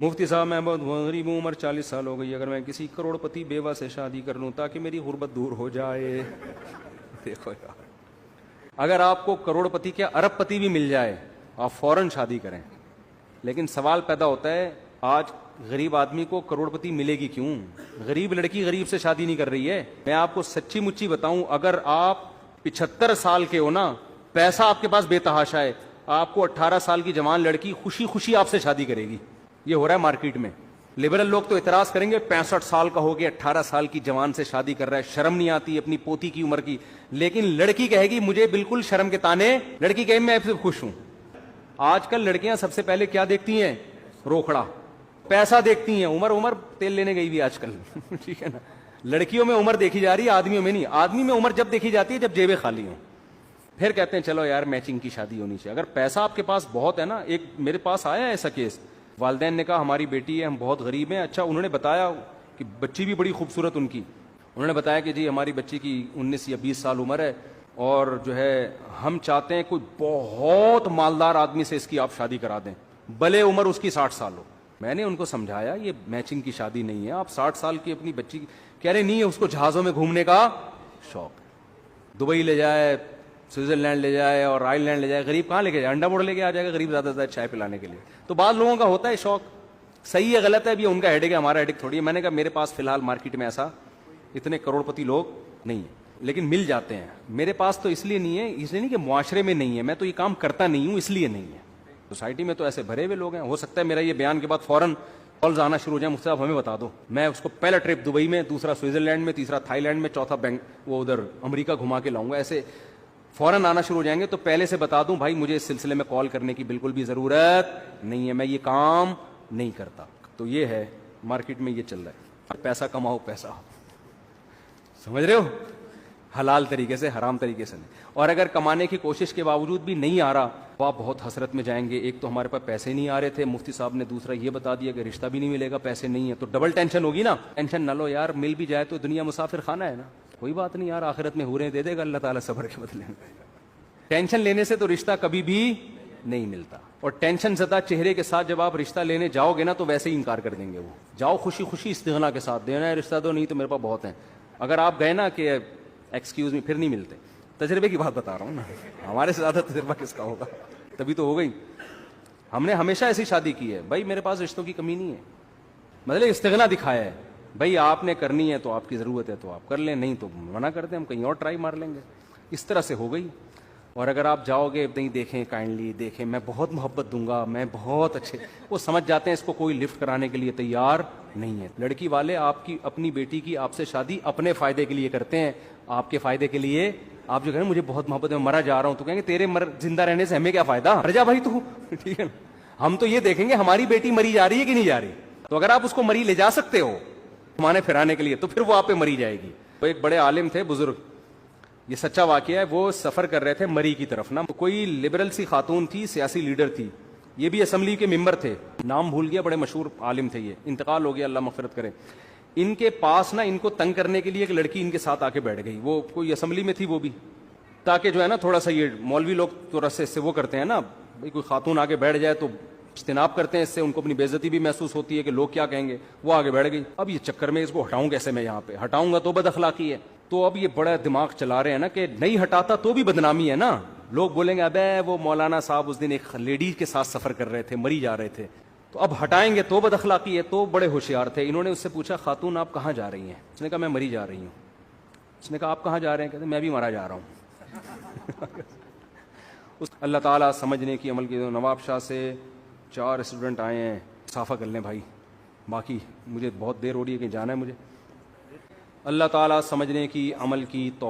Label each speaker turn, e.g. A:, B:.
A: مفتی صاحب میں بہت غریب ہوں، عمر 40 سال ہو گئی، اگر میں کسی کروڑپتی بیوہ سے شادی کر لوں تاکہ میری غربت دور ہو جائے؟ دیکھو یار، اگر آپ کو کروڑپتی کیا ارب پتی بھی مل جائے آپ فوراً شادی کریں، لیکن سوال پیدا ہوتا ہے آج غریب آدمی کو کروڑپتی ملے گی کیوں؟ غریب لڑکی غریب سے شادی نہیں کر رہی ہے۔ میں آپ کو سچی مچی بتاؤں، اگر آپ 75 سال کے ہو نا، پیسہ آپ کے پاس بے تحاشا ہے، آپ کو 18 سال کی جوان لڑکی خوشی خوشی آپ سے شادی کرے گی۔ یہ ہو رہا ہے مارکیٹ میں۔ لبرل لوگ تو اعتراض کریں گے 65 سال کا ہو گیا 18 سال کی جوان سے شادی کر رہا ہے، شرم نہیں آتی اپنی پوتی کی عمر کی؟ لیکن لڑکی کہے گی مجھے بالکل شرم کے تانے، لڑکی کہے میں سے خوش ہوں۔ آج کل لڑکیاں سب سے پہلے کیا دیکھتی ہیں؟ روکھڑا، پیسہ دیکھتی ہیں۔ عمر تیل لینے گئی بھی آج کل ٹھیک ہے نا۔ لڑکیوں میں عمر دیکھی جا رہی ہے، آدمیوں میں نہیں۔ آدمی میں عمر جب دیکھی جاتی ہے جب جیبیں خالی ہوں، پھر کہتے ہیں چلو یار میچنگ کی شادی ہونی چاہیے۔ اگر پیسہ آپ کے پاس بہت ہے نا، ایک میرے پاس آیا ایسا کیس، والدین نے کہا ہماری بیٹی ہے، ہم بہت غریب ہیں۔ اچھا، انہوں نے بتایا کہ بچی بھی بڑی خوبصورت ان کی، انہوں نے بتایا کہ جی ہماری بچی کی 19 یا 20 سال عمر ہے، اور جو ہے ہم چاہتے ہیں کوئی بہت مالدار آدمی سے اس کی آپ شادی کرا دیں، بھلے عمر اس کی 60 سال ہو۔ میں نے ان کو سمجھایا یہ میچنگ کی شادی نہیں ہے، آپ 60 سال کی اپنی بچی کہہ رہے نہیں ہے اس کو جہازوں میں گھومنے کا شوق، دبئی لے جائے، سوئٹزرلینڈ لے جائے اور آئر لینڈ لے جائے۔ غریب کہاں لے کے جائے؟ انڈا بوڑ لے کے آ جائے گا غریب، زیادہ سے زیادہ چائے پلانے کے لیے۔ تو بعض لوگوں کا ہوتا ہے شوق، صحیح ہے غلط ہے ابھی ان کا ہیڈک ہے، ہمارا ہیڈک تھوڑی ہے۔ میں نے کہا میرے پاس فی الحال مارکیٹ میں ایسا اتنے کروڑپتی لوگ نہیں ہیں، لیکن مل جاتے ہیں۔ میرے پاس تو اس لیے نہیں ہے، اس لیے نہیں کہ معاشرے میں نہیں ہے، میں تو یہ کام کرتا نہیں ہوں اس لیے نہیں ہے۔ سوسائٹی میں تو ایسے بھرے ہوئے لوگ ہیں، ہو سکتا ہے میرا یہ بیان کے بعد فوراً کالز آنا شروع ہو جائیں، مجھ سے آپ ہمیں بتا دو، میں اس کو پہلا ٹرپ دبئی میں، دوسرا سوئٹزرلینڈ میں، تیسرا تھائی لینڈ میں، چوتھا وہ ادھر امریکہ گھما کے لاؤں گا، ایسے فوراً آنا شروع ہو جائیں گے۔ تو پہلے سے بتا دوں بھائی مجھے اس سلسلے میں کال کرنے کی بالکل بھی ضرورت نہیں ہے، میں یہ کام نہیں کرتا۔ تو یہ ہے مارکیٹ میں یہ چل رہا ہے، پیسہ کماؤ پیسہ، سمجھ رہے ہو؟ حلال طریقے سے، حرام طریقے سے نہیں۔ اور اگر کمانے کی کوشش کے باوجود بھی نہیں آ رہا تو آپ بہت حسرت میں جائیں گے۔ ایک تو ہمارے پاس پیسے نہیں آ رہے تھے مفتی صاحب نے، دوسرا یہ بتا دیا کہ رشتہ بھی نہیں ملے گا، پیسے نہیں ہیں، تو ڈبل ٹینشن ہوگی نا۔ ٹینشن نہ لو یار، مل بھی جائے تو دنیا مسافر خانہ ہے نا، کوئی بات نہیں یار، آخرت میں حوریں دے دے گا اللہ تعالیٰ صبر کے بدلے میں۔ ٹینشن لینے سے تو رشتہ کبھی بھی نہیں ملتا، اور ٹینشن زدہ چہرے کے ساتھ جب آپ رشتہ لینے جاؤ گے نا تو ویسے ہی انکار کر دیں گے وہ۔ جاؤ خوشی خوشی استغنا کے ساتھ، دینا ہے رشتہ دو، نہیں تو میرے پاس بہت ہیں۔ اگر آپ گئے نا کہ ایکسکیوز می، پھر نہیں ملتے۔ تجربے کی بات بتا رہا ہوں نا، ہمارے سے زیادہ تجربہ کس کا ہوگا؟ تبھی تو ہو گئی۔ ہم نے ہمیشہ ایسی شادی کی ہے بھائی، میرے پاس رشتوں کی کمی نہیں ہے، مطلب استغنا دکھایا ہے بھائی، آپ نے کرنی ہے تو آپ کی ضرورت ہے تو آپ کر لیں، نہیں تو منع کر دیں، ہم کہیں اور ٹرائی مار لیں گے۔ اس طرح سے ہو گئی۔ اور اگر آپ جاؤ گے نہیں، دیکھیں کائنڈلی دیکھیں، میں بہت محبت دوں گا، میں بہت اچھے، وہ سمجھ جاتے ہیں اس کو کوئی لفٹ کرانے کے لیے تیار نہیں ہے۔ لڑکی والے آپ کی اپنی بیٹی کی آپ سے شادی اپنے فائدے کے لیے کرتے ہیں، آپ کے فائدے کے لیے۔ آپ جو کہیں مجھے بہت محبت ہے، میں مرا جا رہا ہوں، تو کہیں گے تیرے زندہ رہنے سے ہمیں کیا فائدہ، مر جا بھائی تو ٹھیک ہے نا۔ ہم تو یہ دیکھیں گے ہماری بیٹی مری جا رہی ہے کہ نہیں جا رہی، تو اگر آپ اس کو مری لے جا سکتے ہو گھمانے پھرانے کے لیے تو پھر وہ آپ پہ مری جائے گی۔ وہ ایک بڑے عالم تھے بزرگ، یہ سچا واقعہ ہے، وہ سفر کر رہے تھے مری کی طرف نا، کوئی لبرل سی خاتون تھی، سیاسی لیڈر تھی، یہ بھی اسمبلی کے ممبر تھے، نام بھول گیا، بڑے مشہور عالم تھے، یہ انتقال ہو گیا اللہ مغفرت کرے۔ ان کے پاس نا ان کو تنگ کرنے کے لیے ایک لڑکی ان کے ساتھ آ کے بیٹھ گئی، وہ کوئی اسمبلی میں تھی وہ بھی، تاکہ جو ہے نا تھوڑا سا، یہ مولوی لوگ تو رسے سے وہ کرتے ہیں نا بھائی، کوئی خاتون آگے بیٹھ جائے تو اجتناب کرتے ہیں، اس سے ان کو اپنی بے عزتی بھی محسوس ہوتی ہے کہ لوگ کیا کہیں گے۔ وہ آگے بیٹھ گئی، اب یہ چکر میں اس کو ہٹاؤں کیسے، میں یہاں پہ ہٹاؤں گا تو بد اخلاقی ہے، تو اب یہ بڑا دماغ چلا رہے ہیں نا کہ نہیں ہٹاتا تو بھی بدنامی ہے نا، لوگ بولیں گے ابے وہ مولانا صاحب اس دن ایک لیڈی کے ساتھ سفر کر رہے تھے، مری جا رہے تھے، تو اب ہٹائیں گے تو بد اخلاقی ہے۔ تو بڑے ہوشیار تھے، انہوں نے اس سے پوچھا خاتون آپ کہاں جا رہی ہیں؟ اس نے کہا میں مری جا رہی ہوں۔ اس نے کہا آپ کہاں جا رہے ہیں؟ کہتے میں بھی مرا جا رہا ہوں۔ اللہ تعالیٰ سمجھنے کی عمل کی، نواب شاہ سے 4 اسٹوڈنٹ آئے ہیں، صافہ کر لیں بھائی، باقی مجھے بہت دیر ہو رہی ہے کہ جانا ہے مجھے۔ اللہ تعالیٰ سمجھنے کی عمل کی توفیق